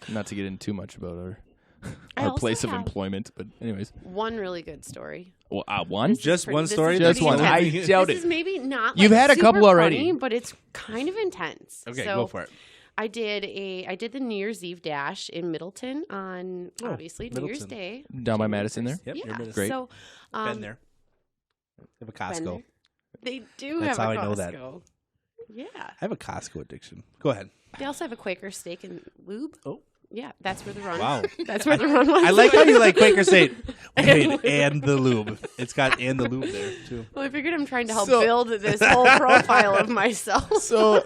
Not to get into too much about our place of employment, but anyways. One really good story. Well, one? Just one story? Just one. I doubt This it. is maybe not You've had a couple already. funny, but it's kind of intense. Okay, so go for it. I did the New Year's Eve dash in Middleton on obviously New Year's Day. Down by Madison there? Yep, Yeah. Madison. Great. So, Been there. They have a Costco. They do That's have how a I Costco. know that. Yeah. I have a Costco addiction. Go ahead. They also have a Quaker steak and lube. Oh. Yeah, that's where the run. Wow. That's where the run was. I like how you like Quaker State. Wait, and the lube. It's got and the lube there, too. Well, I figured I'm trying to help build this whole profile of myself. So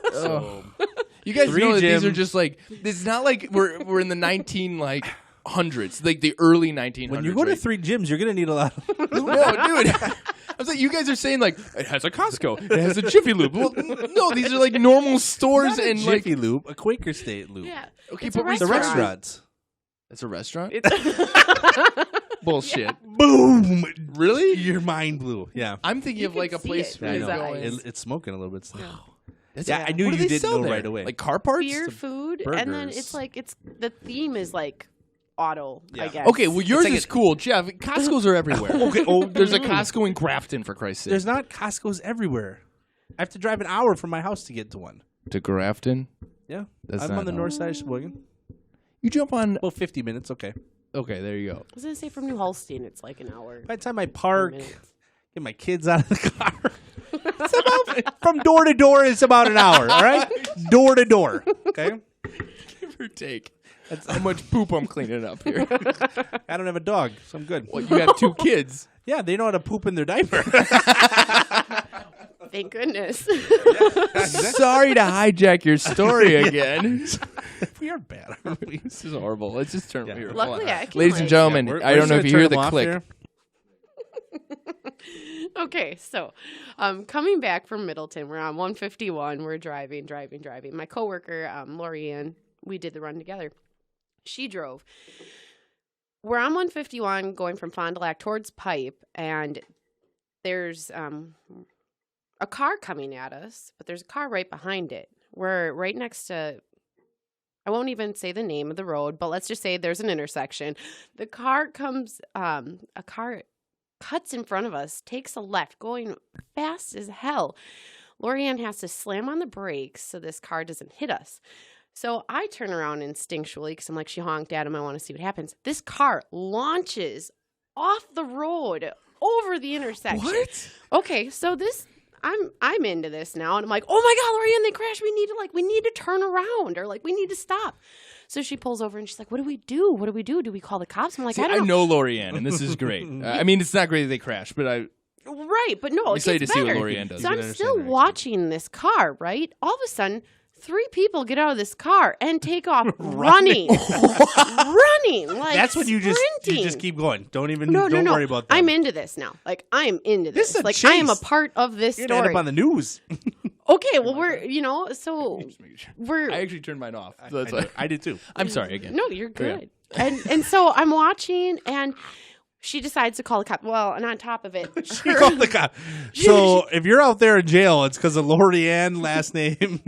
you guys know that these Jim. are just like, it's not like we're in the 1900s, like the early 1900s. When you go to 3 gyms, you're going to need a lot of... No, dude. I was like, you guys are saying like it has a Costco, it has a Jiffy Lube. Well, no, these are like normal stores Not a and Jiffy like lube, a Quaker State lube. Yeah. okay, It's but a The restaurants. It's a restaurant. It's Bullshit. Boom! Really? Your mind blew. Yeah. I'm thinking You of like can a see place it where in you his go eyes. in. It's smoking a little bit still. That's- Yeah, I knew what do you they didn't sell know there? right away. Like car parts? beer, food, and then burgers. it's like the theme is like auto. I Yeah. guess. Okay, well yours like is cool, Jeff. Costco's are everywhere. Okay. Oh, There's a Costco in Grafton, for Christ's sake. There's not Costco's everywhere. I have to drive an hour from my house to get to one. To Grafton? Yeah. That's I'm not on the north side of Sheboygan. You jump on. Well, 50 minutes. Okay. Okay, there you go. I was gonna say from New Holstein, it's like an hour. By the time I park, minutes. get my kids out of the car, from door to door, it's about an hour. All right, door to door. Okay. Give or take. That's how much poop I'm cleaning up here. I don't have a dog, so I'm good. Well, you have 2 kids. Yeah, they know how to poop in their diaper. Thank goodness. Sorry to hijack your story again. We are bad, aren't we? This is horrible. Let's just turn here. Luckily, I can Ladies and like- gentlemen, We're I don't just know gonna if you turn hear them the off click. here. Okay, so coming back from Middleton, we're on 151. We're driving. My coworker, Lorianne, we did the run together. She drove. We're on 151 going from Fond du Lac towards Pipe, and there's a car coming at us, but there's a car right behind it. We're right next to, I won't even say the name of the road, but let's just say there's an intersection. The car comes, a car cuts in front of us, takes a left, going fast as hell. Lorianne has to slam on the brakes so this car doesn't hit us. So I turn around instinctually because I'm like, she honked at him. I want to see what happens. This car launches off the road over the intersection. What? Okay, so this, I'm into this now, and I'm like, oh my God, Lorianne, they crashed. We need to turn around, or like we need to stop. So she pulls over and she's like, what do we do? What do we do? Do we call the cops? I'm like, See, I don't know. Lorianne, and this is great. I mean, it's not great that they crashed, but Right, but no, I'm it excited gets to see what better. Lorianne does. So You I'm can still understand her watching this car, right? All of a sudden, 3 people get out of this car and take off running. Running. Like That's when you just sprinting. keep going. Don't No. worry about that. I'm into this now. Like, I'm into This this. is a Like, I am a chase. part of this You're gonna end story. up on the news. Okay, well, we're I actually turned mine off. So that's why. I did too. I'm sorry again. No, you're Yeah. good. And so I'm watching, and she decides to call the cop. Well, and on top of it, She called the cop. So if you're out there in jail, it's because of Lorianne last name.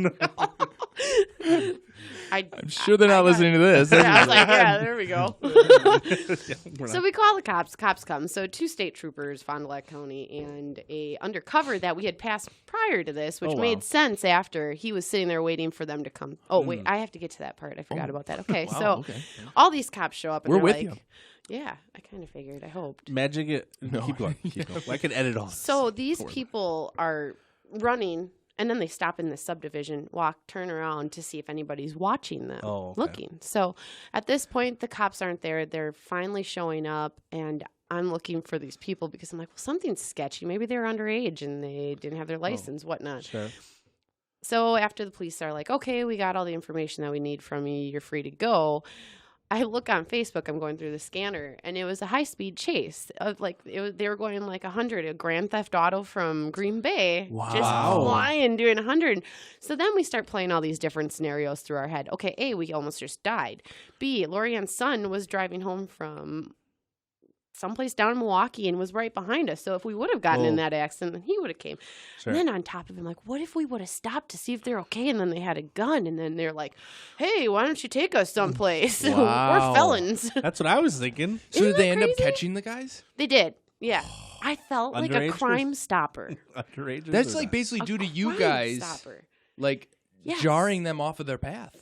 I'm Sure, they're not listening to this. Yeah, I was like, yeah, there we go. We're So not- we call the cops. Cops come. So 2 state troopers, Fond du Lac County, and a undercover that we had passed prior to this, which Oh, wow. made sense after he was sitting there waiting for them to come. Oh, wait, I have to get to that part. I forgot about that. Okay, Wow, so okay. all these cops show up, and We're they're with like, you. yeah, I kind of figured. I hoped. Magic it. No. Keep going. Keep going. I can edit all this. So these people are running, and then they stop in the subdivision, turn around to see if anybody's watching them, Oh, okay. looking. So at this point, the cops aren't there. They're finally showing up, and I'm looking for these people because I'm like, well, something's sketchy. Maybe they're underage and they didn't have their license, whatnot. Sure. So after the police are like, okay, we got all the information that we need from you. You're free to go. I look on Facebook. I'm going through the scanner, and it was a high-speed chase. They were going like 100, a Grand Theft Auto from Green Bay, just Wow. flying, doing 100. So then we start playing all these different scenarios through our head. Okay, A, we almost just died. B, Lorianne's son was driving home from someplace down in Milwaukee and was right behind us. So if we would have gotten in that accident, then he would have came. Sure. And then on top of him, like, what if we would have stopped to see if they're okay? And then they had a gun, and then they're like, "Hey, why don't you take us someplace? Wow. We're felons." That's what I was thinking. So did that they end up crazy? catching the guys? They did. Yeah. I felt like a Underagers? Crime Stopper. Underagers That's or like not? basically A due to you Crime guys, Stopper. like Yes. jarring them off of their path.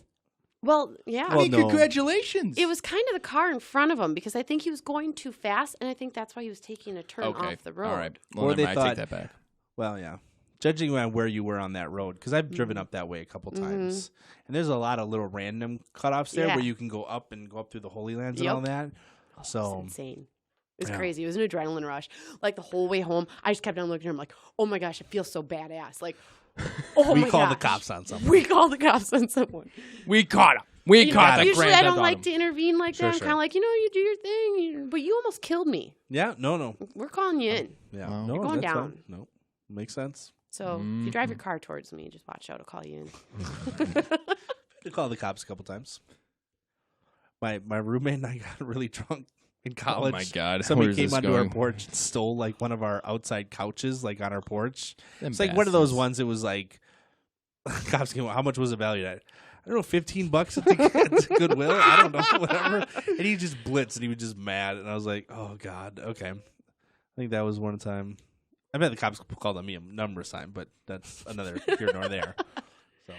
Well, yeah. Well, I mean, no. congratulations. It was kind of the car in front of him because I think he was going too fast, and I think that's why he was taking a turn okay. off the road. All right. Well, Or never they mind, I thought- take that back. Well, yeah. Judging on where you were on that road, because I've driven up that way a couple times, and there's a lot of little random cutoffs there Yeah. where you can go up through the Holy Lands and Yep. all that. It's So insane. It was Yeah. crazy. It was an adrenaline rush. Like the whole way home, I just kept on looking at him like, "Oh my gosh, it feels so badass!" Like, oh we my called the gosh. cops on someone. We called the cops on someone. We caught him. We You caught know, the usually I granddad don't on like him. to intervene like Sure, that. I'm sure. kind of like, you do your thing, but you almost killed me. Yeah, no. We're calling you in. Yeah, Wow. no, You're going that's down. fine. No, makes sense. So if you drive your car towards me, just watch out. I'll call you in. I called the cops a couple times. My roommate and I got really drunk in college. Oh my God. Somebody Where's came this onto our going? porch and stole like one of our outside couches, like on our porch. Them It's like one of those bastards. ones. It was like cops came. How much was it valued at? I don't know, $15 at the at Goodwill. I don't know, whatever. And he just blitzed, and he was just mad. And I was like, oh God, okay. I think that was one time. I bet the cops called on me a number of times, but that's another here nor there. So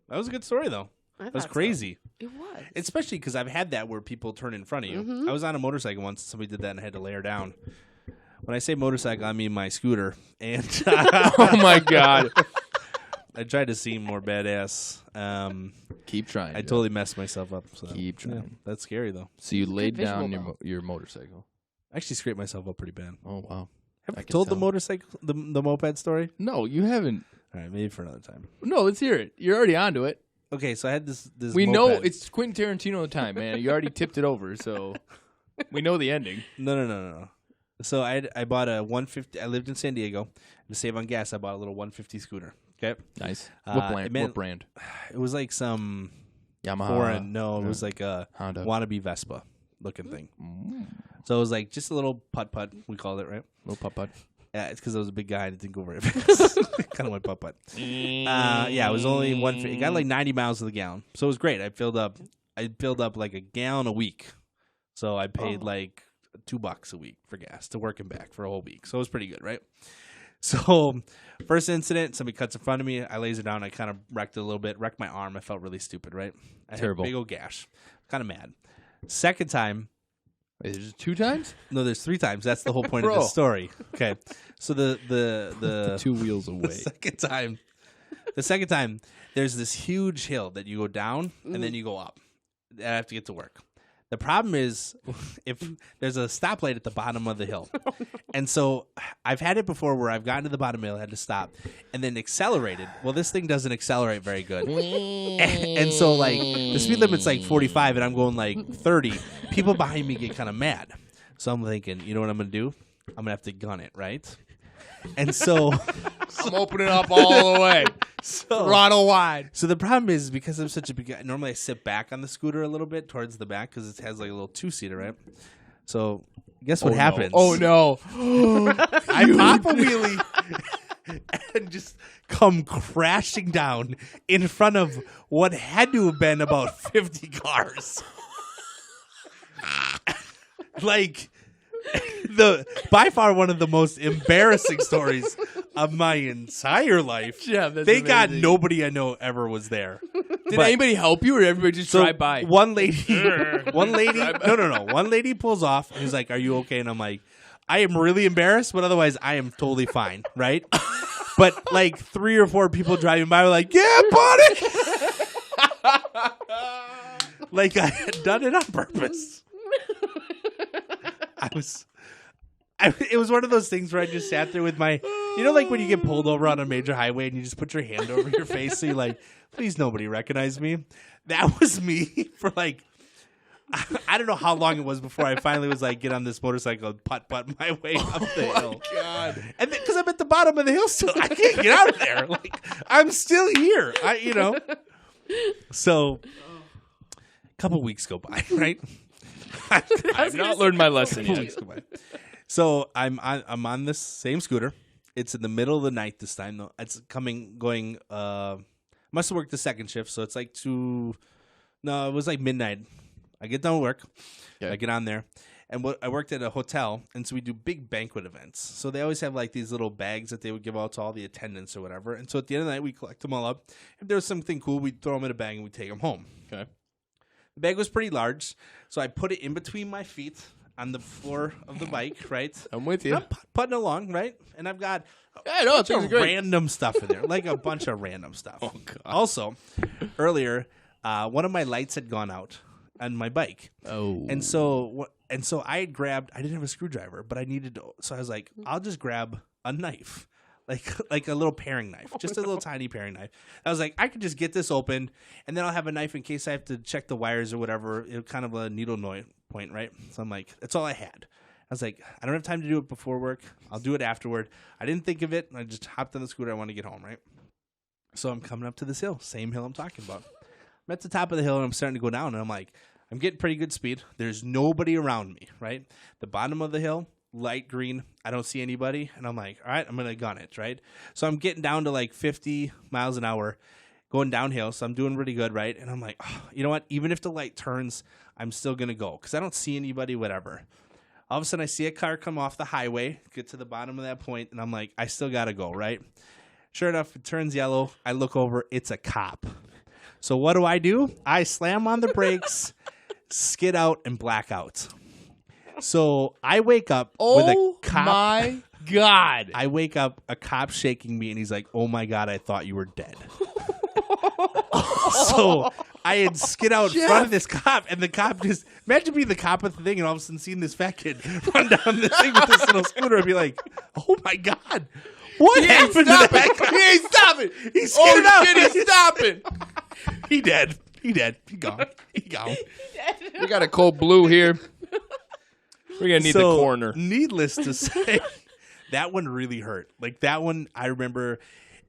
that was a good story, though. That was thought so. crazy. It was. Especially because I've had that where people turn in front of you. Mhm. I was on a motorcycle once. Somebody did that and I had to lay her down. When I say motorcycle, I mean my scooter. And Oh my God. I tried to seem more badass. Keep trying. I Joe. totally messed myself up. So. Keep trying. Yeah, that's scary, though. So you laid visual, down though. your motorcycle. I actually scraped myself up pretty bad. Oh wow. Have I I can told the tell. motorcycle, the moped story? No, you haven't. All right, maybe for another time. No, let's hear it. You're already onto it. Okay, so I had this We moped. know it's Quentin Tarantino time, man. You already tipped it over, so we know the ending. No. So I bought a 150. I lived in San Diego. To save on gas, I bought a little 150 scooter. Okay, Nice. it What meant- brand? it was like some Yamaha. foreign. No, it yeah. was like a Honda. wannabe Vespa looking thing. Mm. So it was like just a little putt. We called it, right? Little putt-putt. Yeah, it's because I was a big guy and it didn't go very fast. Kind of went putt. Yeah, it was only 150. It got like 90 miles to the gallon, so it was great. I filled up like a gallon a week, so I paid like $2 a week for gas to work and back for a whole week. So it was pretty good, right? So first incident, somebody cuts in front of me. I lays her down. I kind of wrecked it a little bit. Wrecked my arm. I felt really stupid, right? I Terrible. had a big old gash. Kind of mad. Second time. Wait, there's 2 times? No, there's 3 times. That's the whole point of Bro. this story. Okay. So the 2 wheels away. the second time, there's this huge hill that you go down and then you go up. I have to get to work. The problem is if there's a stoplight at the bottom of the hill. And so I've had it before where I've gotten to the bottom of the hill, had to stop, and then accelerated. Well, this thing doesn't accelerate very good. And so, like, the speed limit's like 45, and I'm going like 30. People behind me get kind of mad. So I'm thinking, you know what I'm going to do? I'm going to have to gun it, right? And so... I'm opening up all the way. Throttle wide. So the problem is because I'm such a big guy, normally I sit back on the scooter a little bit towards the back because it has like a little 2-seater, right? So guess what happens? Oh no. I pop a wheelie and just come crashing down in front of what had to have been about 50 cars. Like by far one of the most embarrassing stories of my entire life. Yeah, that's Thank God amazing. nobody I know ever was there. Did But- anybody help you or everybody just drive by? One lady, no. One lady pulls off and is like, "Are you okay?" And I'm like, "I am really embarrassed, but otherwise I am totally fine, right?" But like 3 or 4 people driving by were like, "Yeah, buddy," like I had done it on purpose. It was one of those things where I just sat there with my, you know, like when you get pulled over on a major highway and you just put your hand over your face, so you're like, please nobody recognize me. That was me for like, I don't know how long it was before I finally was like, get on this motorcycle and putt my way up the hill. God. And because I'm at the bottom of the hill still, I can't get out of there. Like I'm still here, So a couple weeks go by, right? I've not learned my lesson yet. Weeks go by. So I'm on this same scooter. It's in the middle of the night this time though. It's going. Must have worked the second shift, so it's like it was like midnight. I get done with work. Okay. I get on there. And I worked at a hotel, and so we do big banquet events. So they always have like these little bags that they would give out to all the attendants or whatever. And so at the end of the night, we collect them all up. If there was something cool, we'd throw them in a bag and we'd take them home. Okay. The bag was pretty large, so I put it in between my feet on the floor of the bike, right? I'm with you. I'm putting along, right? And I've got Yeah, no, a bunch of random stuff in there, like a bunch of random stuff. Oh, God. Also, earlier, one of my lights had gone out on my bike. Oh. And so I didn't have a screwdriver, but I needed to, so I was like, I'll just grab a knife, like a little paring knife, just a little tiny paring knife. I was like, I could just get this open, and then I'll have a knife in case I have to check the wires or whatever. It's kind of a needle point, right? So I'm like, that's all I had. I was like, I don't have time to do it before work. I'll do it afterward. I didn't think of it, and I just hopped on the scooter. I want to get home, right? So I'm coming up to this hill, same hill I'm talking about. I'm at the top of the hill, and I'm starting to go down, and I'm like, I'm getting pretty good speed. There's nobody around me, right? The bottom of the hill, light green. I don't see anybody. And I'm like, all right, I'm going to gun it, right? So I'm getting down to like 50 miles an hour going downhill. So I'm doing really good, right? And I'm like, oh, you know what? Even if the light turns, I'm still going to go because I don't see anybody, whatever. All of a sudden, I see a car come off the highway, get to the bottom of that point, and I'm like, I still got to go, right? Sure enough, it turns yellow. I look over. It's a cop. So what do? I slam on the brakes, skid out, and black out. So I wake up with a cop. Oh, my God. I wake up, a cop shaking me, and he's like, oh, my God, I thought you were dead. So I had skid out in front of this cop, and the cop just, imagine being the cop at the thing, and all of a sudden seeing this fat kid run down this thing with this little scooter and be like, oh, my God. What happened to that guy? He ain't stopping. He's skidded out. Shit, he's stopping. He dead. He gone. He gone. We got a cold blue here. We're going to need the coroner. Needless to say, that one really hurt. Like, that one, I remember.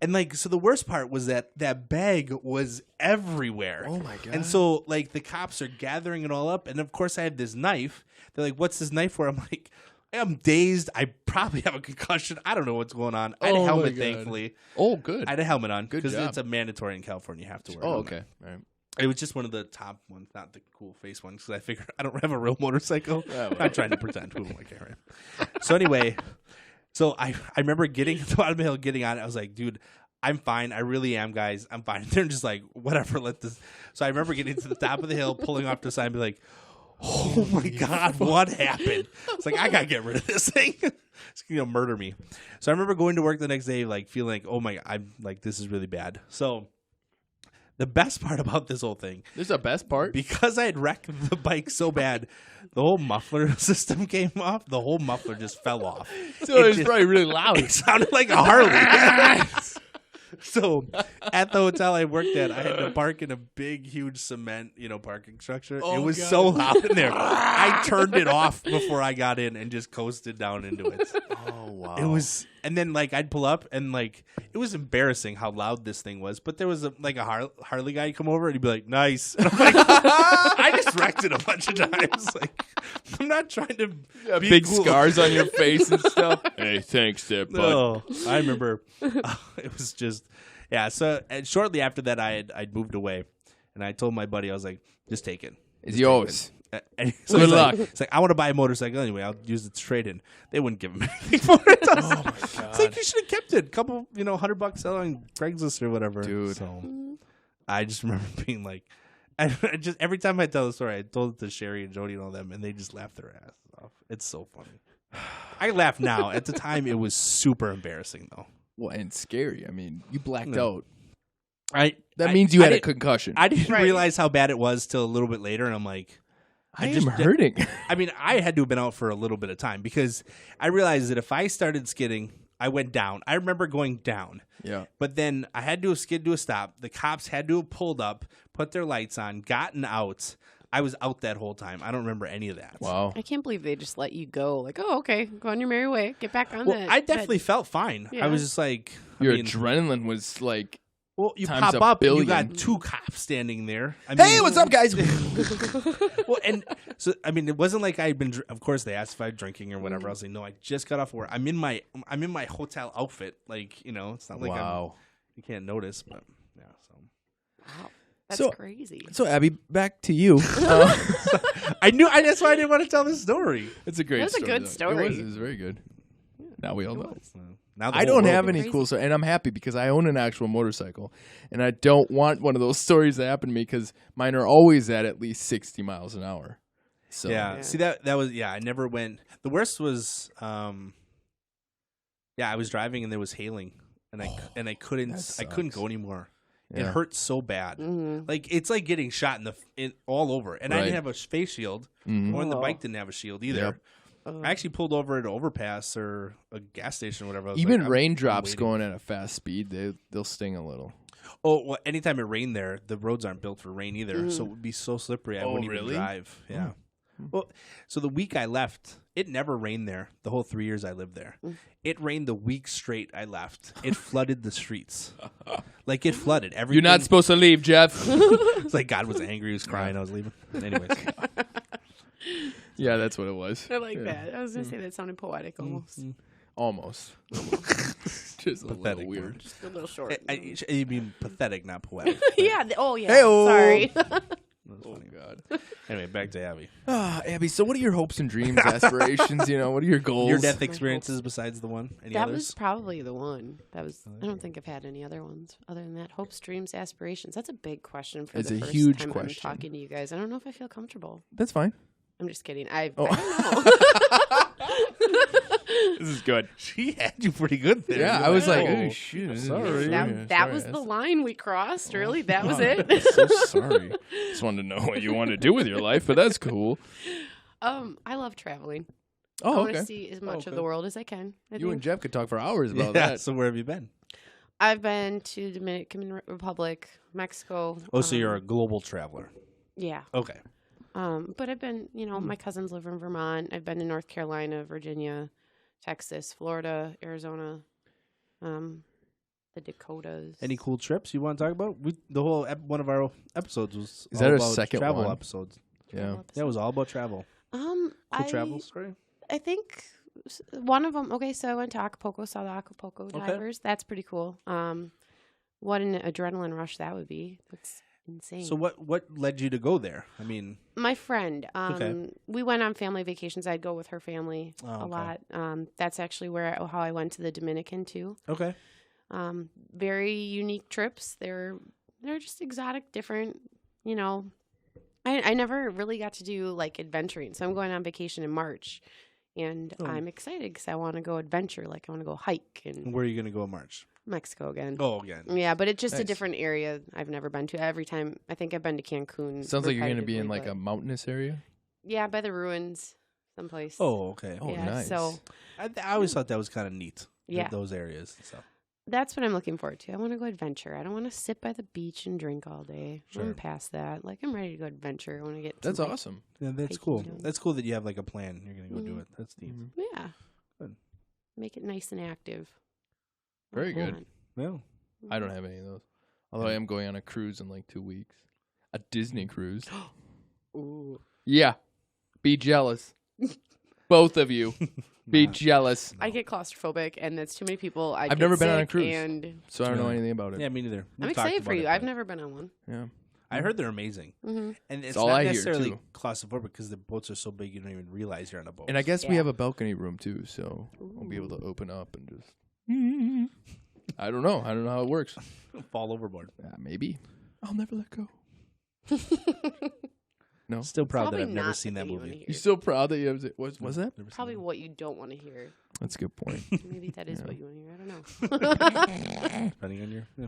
And, like, so the worst part was that bag was everywhere. Oh, my God. And so, like, the cops are gathering it all up. And, of course, I have this knife. They're like, what's this knife for? I'm like, I'm dazed. I probably have a concussion. I don't know what's going on. I had a helmet, thankfully. Oh, good. I had a helmet on. Good because job. it's a mandatory in California. You have to wear a Oh, helmet. okay. All right. It was just one of the top ones, not the cool face ones, because I figured I don't have a real motorcycle. Oh, well. I'm trying to pretend. Who am I carrying? So anyway, I remember getting at the bottom of the hill, getting on it. I was like, dude, I'm fine. I really am, guys. I'm fine. They're just like, whatever, let this. So I remember getting to the top of the hill, pulling off the side and be like, oh my God, what happened? It's like, I got to get rid of this thing. It's going to murder me. So I remember going to work the next day, like feeling like, oh my God, I'm like, this is really bad. So the best part about this whole thing. This is the best part? Because I had wrecked the bike so bad, the whole muffler system came off. The whole muffler just fell off. So it was probably really loud. It sounded like a Harley. So at the hotel I worked at, I had to park in a big, huge cement, parking structure. Oh, it was God. so loud in there. I turned it off before I got in and just coasted down into it. Oh, wow. It was, and then I'd pull up and it was embarrassing how loud this thing was. But there was a Harley guy come over and he'd be like, "Nice." And I'm like, I just wrecked it a bunch of times. Like, I'm not trying to be big cool. scars on your face and stuff. Hey, thanks, there, bud. No, I remember it was just So and shortly after that, I'd moved away, and I told my buddy, I was like, "Just take it. It's yours. And so Good he's luck. It's like, I want to buy a motorcycle anyway. I'll use it to trade in. They wouldn't give him anything for it. Oh my God. It's like, you should have kept it. A couple, $100 selling Craigslist or whatever. Dude. So I just remember being like, I just every time I tell the story, I told it to Sherry and Jody and all them, and they just laugh their asses off. It's so funny. I laugh now. At the time, it was super embarrassing, though. Well, and scary. I mean, you blacked out. That means you had a concussion. I didn't realize how bad it was till a little bit later, and I'm like, I am hurting. I mean, I had to have been out for a little bit of time because I realized that if I started skidding, I went down. I remember going down. Yeah. But then I had to have skid to a stop. The cops had to have pulled up, put their lights on, gotten out. I was out that whole time. I don't remember any of that. Wow. I can't believe they just let you go. Like, oh, okay, go on your merry way. Get back on Well, that. I definitely felt fine. Yeah. I was just like... Your adrenaline was like Well, you times pop a up, and you billion. got 2 cops standing there. I Hey, mean, what's up, guys? Well, and so I mean, it wasn't like I'd been. Of course, they asked if I'm drinking or whatever. I was like, no, I just got off work. I'm in my hotel outfit. Like, it's not like you can't notice, but yeah. So Wow. That's So- crazy. So, Abby, back to you. I knew. That's why I didn't want to tell this story. It's a great That was a story. good though. story. It was very good. Now we all know. So, now the I whole don't world have knows. any cool stories, and I'm happy because I own an actual motorcycle, and I don't want one of those stories to happen to me because mine are always at least 60 miles an hour. So Yeah. See that was I never went. The worst was I was driving and there was hailing and I couldn't sucks. go anymore. It Yeah. hurt so bad. Mhm. Like it's like getting shot all over. And I Right. didn't have a face shield, Mhm. or and the Oh. bike didn't have a shield either. Yep. I actually pulled over at an overpass or a gas station or whatever. I was Even like, I'm raindrops waiting. going at a fast speed, they'll sting a little. Oh, well, anytime it rained there, the roads aren't built for rain either, so it would be so slippery I wouldn't even really? drive. Yeah. Well, so the week I left, it never rained there. The whole 3 years I lived there, it rained the week straight I left. It flooded the streets, like it flooded everything. You're not supposed to leave, Jeff. It's like God was angry. He was crying. I was leaving. Anyways, Yeah, that's what it was. I like that. I was going to say that sounded poetic almost. Almost. Just a Pathetic little weird. Just a little short. you mean pathetic, not poetic. yeah. Yeah. Hey-o. Sorry. That's Oh funny. God. Anyway, back to Abby. Abby, so what are your hopes and dreams, aspirations? What are your goals? Your death experiences besides the one? Any That others? was probably the one. I don't think I've had any other ones other than that. Hopes, dreams, aspirations. That's a big question for It's the a first huge time question. I'm talking to you guys. I don't know if I feel comfortable. That's fine. I'm just kidding. I Oh. don't know. This is good. She had you pretty good there. Yeah, You're I was like, oh, oh, shoot. sorry. that was the line we crossed. Really, that was it. So sorry. Just wanted to know what you want to do with your life, but that's cool. I love traveling. I Oh, want okay. to see as much of okay. the world as I can. I You and think. Jeff could talk for hours about Yeah, that. so where have you been? I've been to Dominican Republic, Mexico. Oh, so you're a global traveler. Yeah. Okay. But I've been, my cousins live in Vermont. I've been to North Carolina, Virginia, Texas, Florida, Arizona, the Dakotas. Any cool trips you want to talk about? One of our episodes was Is all that our about second travel one? episodes. Yeah. Yeah, it was all about travel. Cool travel story. I think one of them. Okay, so I went to Acapulco, saw the Acapulco Okay. divers. That's pretty cool. What an adrenaline rush that would be. That's insane. So what led you to go there? I mean, My friend, Okay. we went on family vacations. I'd go with her family Oh, a okay. lot. That's actually how I went to the Dominican too. okay. Very unique trips. They're just exotic, different. I never really got to do like adventuring. So I'm going on vacation in March, and I'm excited because I want to go adventure. Like I want to go hike in Where are you going to go in March? Mexico again. Oh, again. Yeah, but it's just a Nice. different area I've never been to. Every time I think I've been to Cancun. Sounds like you're going to be in repetitively, like but- a mountainous area. yeah, by the ruins, someplace. Oh, okay. Oh, yeah, nice. So I always thought that was kind of neat. Yeah. Those areas. So that's what I'm looking forward to. I want to go adventure. I don't want to sit by the beach and drink all day. Sure. I'm past that. Like I'm ready to go adventure. I want to get. That's some, awesome. yeah, that's Hiking cool. down. That's cool that you have like a plan. You're going to go do Mhm. it. That's neat. Mhm. Yeah. Good. Make it nice and active. Very Come good. on. Well, I don't have any of those. Although I am going on a cruise in like 2 weeks. A Disney cruise. Ooh. Yeah. Be jealous. Both of you. Be Nah. jealous. I get claustrophobic, and that's too many people. I've never been on a sick, cruise. and So I don't know Really? anything about it. yeah, me neither. I'm We've talked excited for about you. it, I've but never been on one. Yeah. I heard they're amazing. Mm-hmm. And it's all not I hear, necessarily too. claustrophobic because the boats are so big you don't even realize you're on a boat. And I guess we Yeah. have a balcony room too, so I'll be able to open up and just. I don't know. I don't know how it works. fall overboard. Maybe. I'll never let go. No. Still proud that Probably I've never not seen the that thing you wanna movie. hear. You still proud that you have it? Was that? Never seen Probably that. what you don't want to hear. That's a good point. Maybe that is Yeah. what you want to hear. I don't know. Depending on your. Yeah.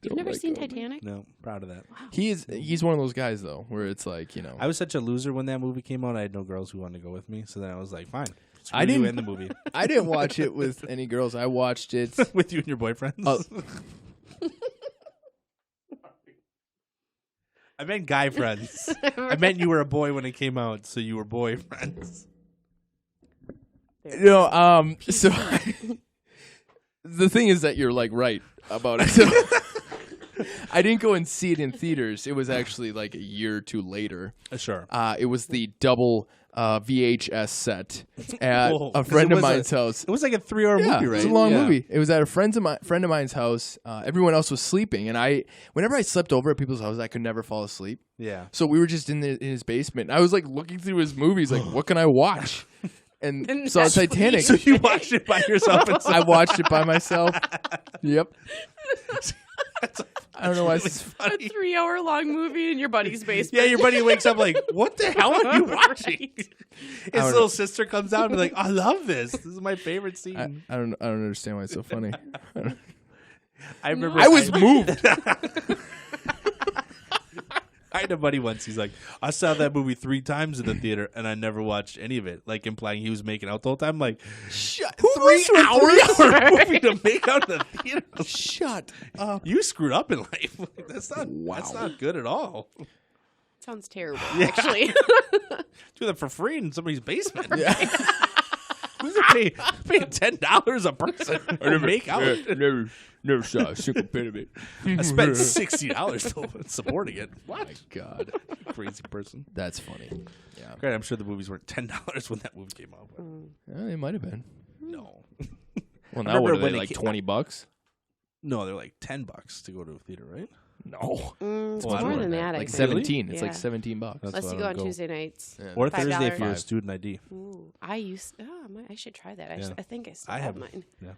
You've Don't never let seen go of me. Titanic? No, proud of that. He's one of those guys though, where it's like I was such a loser when that movie came out. I had no girls who wanted to go with me, so then I was like, fine. Screw I you didn't- in the movie I didn't watch it with any girls. I watched it. with you and your boyfriends. Oh. I meant guy friends. I meant you were a boy when it came out, so you were boyfriends. So the thing is that you're like right about it. So I didn't go and see it in theaters. It was actually like a year or two later. Sure. It was the double VHS set at Whoa, a 'cause friend it of was mine's house. It was like a 3-hour Yeah, movie, it right? was a long Yeah. movie. It was at a friend of mine's house. Everyone else was sleeping, and whenever I slept over at people's houses, I could never fall asleep. Yeah. So we were just in his basement. And I was like looking through his movies, like, what can I watch? And saw that's Titanic. So you watched it by yourself? And I watched it by myself. Yep. I don't know why. A 3-hour-long movie in your buddy's basement. Yeah, your buddy wakes up like, what the hell are you watching? Right. His little sister comes out and be like, I love this. This is my favorite scene. I don't understand why it's so funny. I remember I was moved. I had a buddy once. He's like, I saw that movie 3 times in the theater, and I never watched any of it. Like implying he was making out the whole time. I'm like, Shut. who 3-hour movie to make out in the theater? Shut up. You screwed up in life. That's not. Wow. That's not good at all. Sounds terrible, actually. Do that for free in somebody's basement. Who's paying $10 a person to make out? Never saw a single bit of it. I spent $60 supporting it. What? My God, Crazy person. that's funny. Yeah, Great. I'm sure the movies were $10 when that movie came out. But it might have been. no. Well, I now what remember are they, when it like came- $20? No, they're like $10 to go to a theater, right? No, It's Well, I don't more know than that. that, I like think. 17. It's like Yeah. $17. That's Unless why you I go don't on go. Tuesday nights. Yeah. Or $5. Thursday if you're a $5. student ID. Ooh, I should try that. Yeah. I think I still I have have mine. Yeah.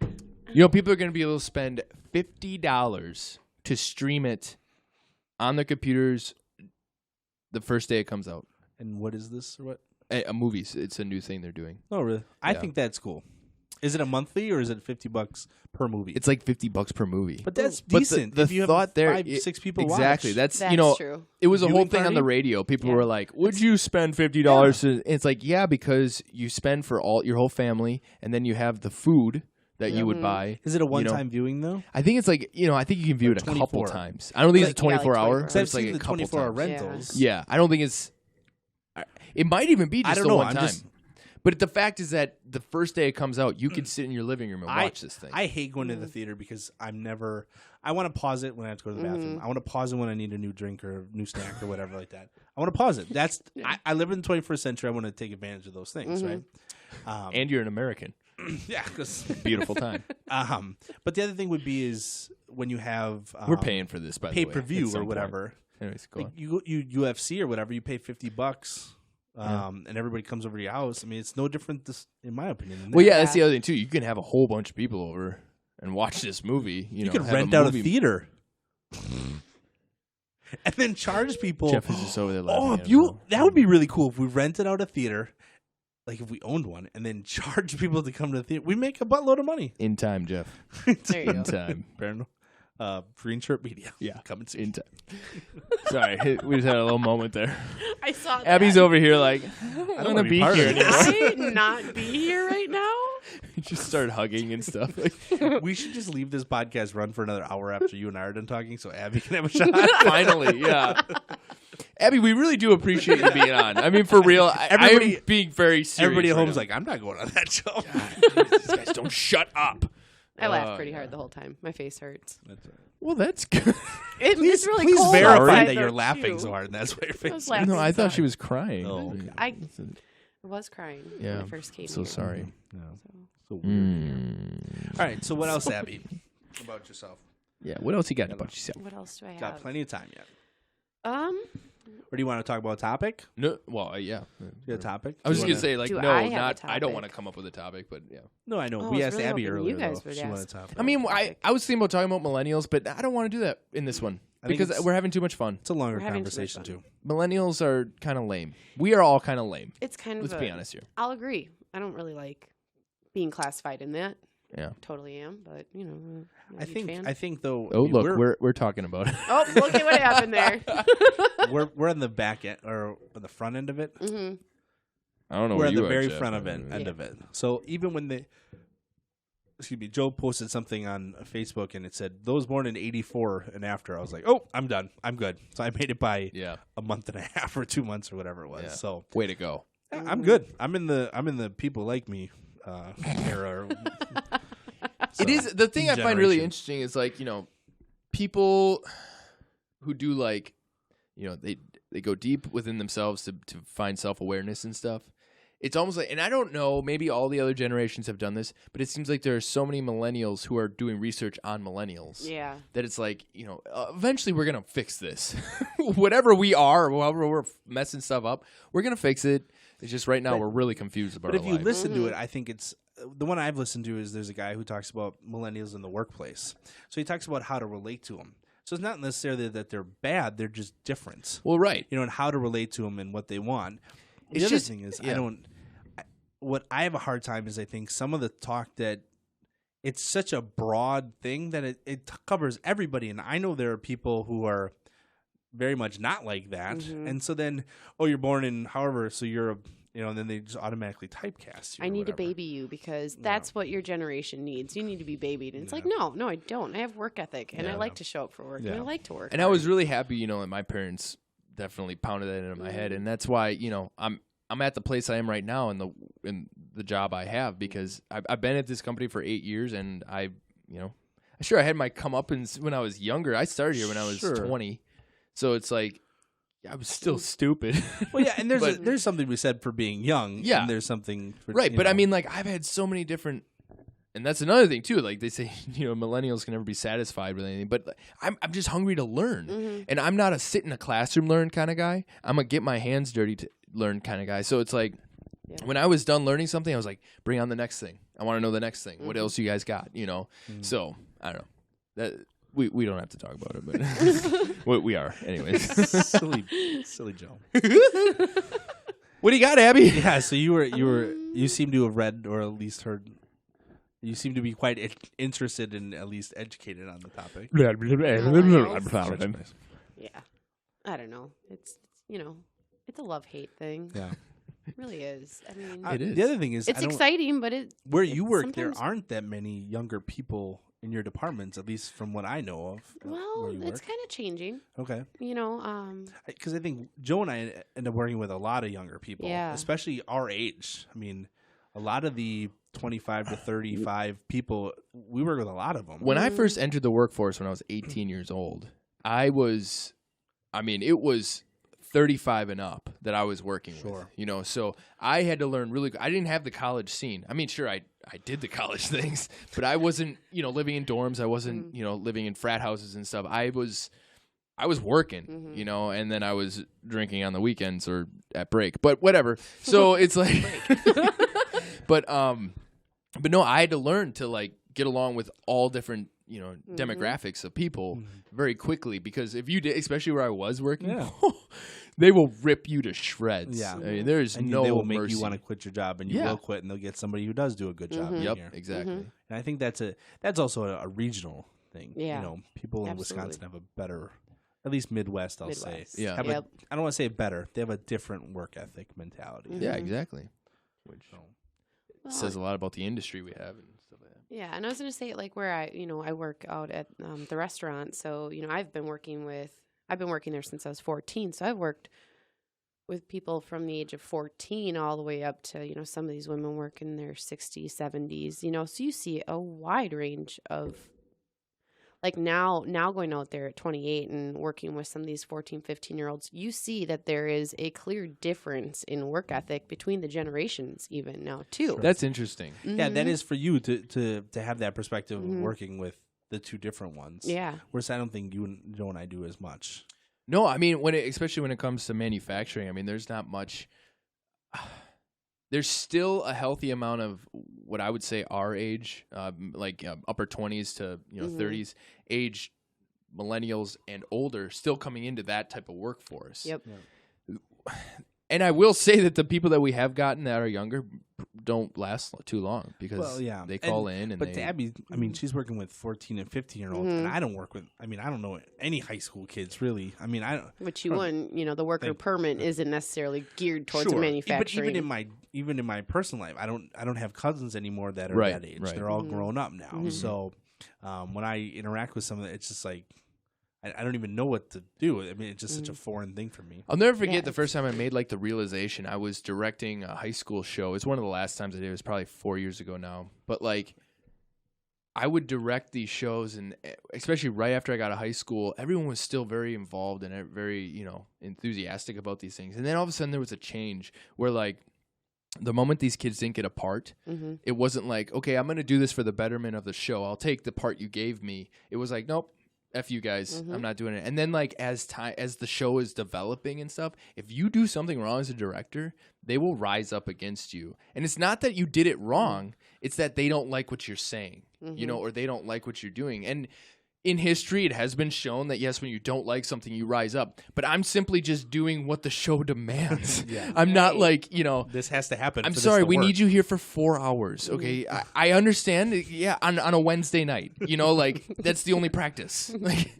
You know, people are going to be able to spend $50 to stream it on their computers the first day it comes out. And what is this or what? A movies. It's a new thing they're doing. Oh, really? I Yeah. think that's cool. Is it a monthly or is it $50 per movie? It's like $50 per movie. but that's But decent. The if you have thought there, 5-6 people exactly. watch. That's That's true. It was a whole Viewing thing on the party? radio. People Yeah. were like, "Would you spend $50?" And it's like, yeah, because you spend for all your whole family, and then you have the food that you would buy. Is it a one-time viewing though? I think it's like I think you can view Or it a couple 24. times. I don't think it's a Like, yeah, like 24 hour. 24. But So I've it's like seen a the couple 24-hour times. rentals. Yeah, I don't think it's. It might even be I just don't the know. one I'm time. just- But the fact is that the first day it comes out, you can sit in your living room and watch this thing. I hate going to the theater because I want to pause it when I have to go to the bathroom. I want to pause it when I need a new drink or a new snack or whatever like that. I want to pause it. That's I live in the 21st century. I want to take advantage of those things, right? And you're an American. Yeah, because Beautiful time. but the other thing would be is when you have We're paying for this, by the way. pay per view at some or point. whatever. Anyways, go Like on. you UFC or whatever, you pay $50, and everybody comes over to your house. I mean, it's no different, in my opinion. than Well, that. yeah, that's the other thing too. You can have a whole bunch of people over and watch this movie. You know, could have rent out a movie- theater and then charge people. Jeff is just over there laughing. Oh, at if him, you though. that would be really cool if we rented out a theater, like if we owned one, and then charge people to come to the theater. We make a buttload of money. In time, Jeff. There you In go. time. Green Shirt Media. Yeah. Coming soon. In time. Sorry, we just had a little moment there. I saw that. Abby's over here like, I don't wanna want to be be part of here this. anymore. I not be here right now? You just start hugging and stuff. We should just leave this podcast run for another hour after you and I are done talking, so Abby can have a shot. Finally, yeah. Abby, we really do appreciate you being on. I mean, for real, Everybody- I'm being very serious. Everybody at right home's now. like, I'm not going on that show. These guys don't shut up. I laughed pretty hard the whole time. My face hurts. Well, that's good. It's really Please cold verify outside, that you're though, laughing too. so hard, and that's why your face. was laughing. No, I thought inside. she was crying. Oh, okay. I was crying Yeah, when I first came so here. sorry. No. So weird. All right, so what else, Abby? About yourself? Yeah, what else you got about yourself? What else do I have? Got plenty of time yet. Or do you want to talk about a topic? No, well, yeah. You got a topic? I was You just gonna wanna- say, like, Do no, I have a not. I don't topic? want to come up with a topic, but yeah. No, I know. Oh, we I was asked really Abby hoping earlier. you guys though, would if she wanted ask. a topic. I mean, I was thinking about talking about millennials, but I don't want to do that in this one I think because it's- we're having too much fun. it's a longer We're having too much conversation fun. too. Millennials are kind of lame. We are all kind of lame. it's kind of Let's be honest here. I'll agree. I don't really like being classified in that. Yeah. Totally am, but you know. I'm a I huge fan. think though. Oh, I mean, look, we're talking about it. Oh, look at what happened there. we're on the back end or on the front end of it. hmm I don't know. We're where at the you are, very Jeff. front of it, end of it. So even when Joe posted something on Facebook and it said those born in '84 and after, I was like, oh, I'm done, I'm good. So I made it by Yeah. a month and a half or 2 months or whatever it was. Yeah. So Way to go. yeah, I'm good. I'm in the people like me era. It is the thing I find really generation. interesting is like people. who do like, they go deep within themselves to find self-awareness and stuff. It's almost like, and I don't know, maybe all the other generations have done this, but it seems like there are so many millennials who are doing research on millennials. Yeah. That it's like, eventually we're going to fix this. Whatever we are, however we're messing stuff up, we're going to fix it. It's just right now we're really confused about it. But if you listen to it, I think it's, the one I've listened to is there's a guy who talks about millennials in the workplace. So he talks about how to relate to them. So it's not necessarily that they're bad, they're just different. Well, right. And how to relate to them and what they want. The It's other just- thing is, yeah. what I have a hard time is I think some of the talk that it's such a broad thing that it covers everybody. And I know there are people who are very much not like that. Mhm. And so then, you're born in however, so you're a, and then they just automatically typecast you. I or need to whatever. baby you because that's what your generation needs. You need to be babied. And it's like, no, I don't. I have work ethic, and I like to show up for work, and I like to work. And I was really happy, that my parents definitely pounded that into my head, and that's why, I'm at the place I am right now in the job I have because I've been at this company for 8 years, and I had my comeuppance when I was younger. I started here when I was 20, so it's like I was still stupid. Well, yeah, and there's something we said for being young. Yeah. And there's something for, Right, but I mean, like, I've had so many different, and that's another thing too. Like they say, millennials can never be satisfied with anything. But I'm just hungry to learn, and I'm not a sit in a classroom learn kind of guy. I'm a get my hands dirty to learn kind of guy. So it's like when I was done learning something, I was like, bring on the next thing. I want to know the next thing. What else you guys got? So I don't know that. We don't have to talk about it, but we are anyways. silly Joe. What do you got, Abby? Yeah, so you seem to have read or at least heard. You seem to be quite interested and at least educated on the topic. Yeah. I don't know. It's it's a love-hate thing. Yeah, It really is. I mean, It is. The other thing is, it's exciting, but where you work, there sometimes- aren't that many younger people in your departments, at least from what I know of. Well, where you it's work. kind of changing. Okay. Because I think Joe and I end up working with a lot of younger people, Yeah. especially our age. I mean, a lot of the 25 to 35 people, we work with a lot of them. When I first entered the workforce when I was 18 years old, it was 35 and up that I was working with. So I had to learn really. I didn't have the college scene. I mean, sure, I did the college things, but I wasn't, living in dorms. I wasn't, living in frat houses and stuff. I was working, and then I was drinking on the weekends or at break, but whatever. So it's like, but no, I had to learn to like get along with all different, demographics of people very quickly because if you did, especially where I was working, they will rip you to shreds. Yeah. I mean, there's and no they will make mercy. you want to quit your job, and you will quit, and they'll get somebody who does do a good job. in Yep, here. exactly. And I think that's also a regional thing. Yeah. People in Absolutely. Wisconsin have a better, at least Midwest, I'll say. Midwest. Yeah. Have Yep. I don't want to say better. They have a different work ethic mentality. Yeah, exactly. Which Well, says a lot about the industry we have and stuff like that. Yeah, and I was going to say, like, where I work out at the restaurant. So, I've been working there since I was 14. So I've worked with people from the age of 14 all the way up to, some of these women work in their 60s, 70s, so you see a wide range of, like now going out there at 28 and working with some of these 14, 15-year-olds, you see that there is a clear difference in work ethic between the generations even now, too. That's interesting. Yeah, that is for you to have that perspective of working with the two different ones. Yeah. Whereas I don't think Joe and I do as much. No, I mean, especially when it comes to manufacturing, I mean, there's not much. There's still a healthy amount of what I would say our age, upper 20s to 30s age, millennials and older, still coming into that type of workforce. Yep. And I will say that the people that we have gotten that are younger don't last too long because they call in and But to Abby, I mean, she's working with 14 and 15-year-olds, and I don't work with. I mean, I don't know any high school kids really. I mean, I don't. Which you wouldn't, the worker permit isn't necessarily geared towards manufacturing. But even in my personal life, I don't have cousins anymore that are that age. Right. They're all grown up now. So when I interact with some of it, it's just like I don't even know what to do. I mean, it's just such a foreign thing for me. I'll never forget the first time I made like the realization. I was directing a high school show. It's one of the last times I did. It was probably 4 years ago now. But like, I would direct these shows, and especially right after I got out of high school, everyone was still very involved and very, enthusiastic about these things. And then all of a sudden there was a change where like the moment these kids didn't get a part, it wasn't like, okay, I'm going to do this for the betterment of the show. I'll take the part you gave me. It was like, nope. F you guys, I'm not doing it. And then like as the show is developing and stuff, if you do something wrong as a director, they will rise up against you. And it's not that you did it wrong, it's that they don't like what you're saying, or they don't like what you're doing. And in history, it has been shown that yes, when you don't like something, you rise up. But I'm simply just doing what the show demands. I'm not like, this has to happen. I'm sorry, we need you here for 4 hours. Okay, I understand. Yeah, on a Wednesday night, like that's the only practice. Like,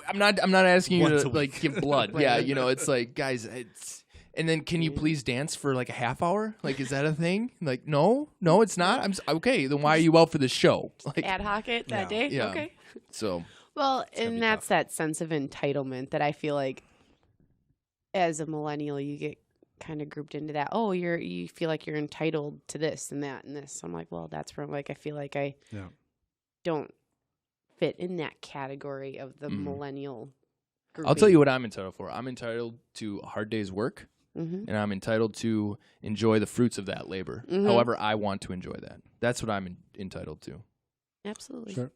I'm not asking you to like give blood. Yeah, it's like, guys, it's. And then can you please dance for like a half hour? Like, is that a thing? Like, no, it's not. Okay, then why are you out for the show? Like ad hoc it that day. Yeah. Okay. So. Well, and that's that sense of entitlement that I feel like as a millennial you get kind of grouped into that. Oh, you feel like you're entitled to this and that and this. I'm like, well, that's where like I feel like I don't fit in that category of the millennial grouping. I'll tell you what I'm entitled for. I'm entitled to a hard day's work, and I'm entitled to enjoy the fruits of that labor. However I want to enjoy that. That's what I'm entitled to. Absolutely. Sure.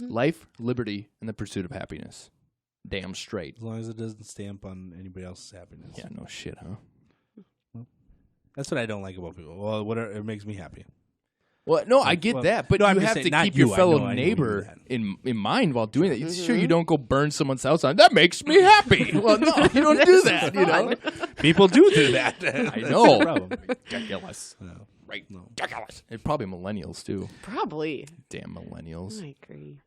Life, liberty, and the pursuit of happiness. Damn straight. As long as it doesn't stamp on anybody else's happiness. Yeah, no shit, huh? Well, that's what I don't like about people. Well, it makes me happy. Well, no, I get that, but you have to keep your fellow I know neighbor in mind while doing that. Sure, you don't go burn someone's house on. That makes me happy. Well, no, you don't do that. People do that. I know. Problem. Ridiculous. No. Right. Ridiculous. It's probably millennials too. Probably. Damn millennials. I agree.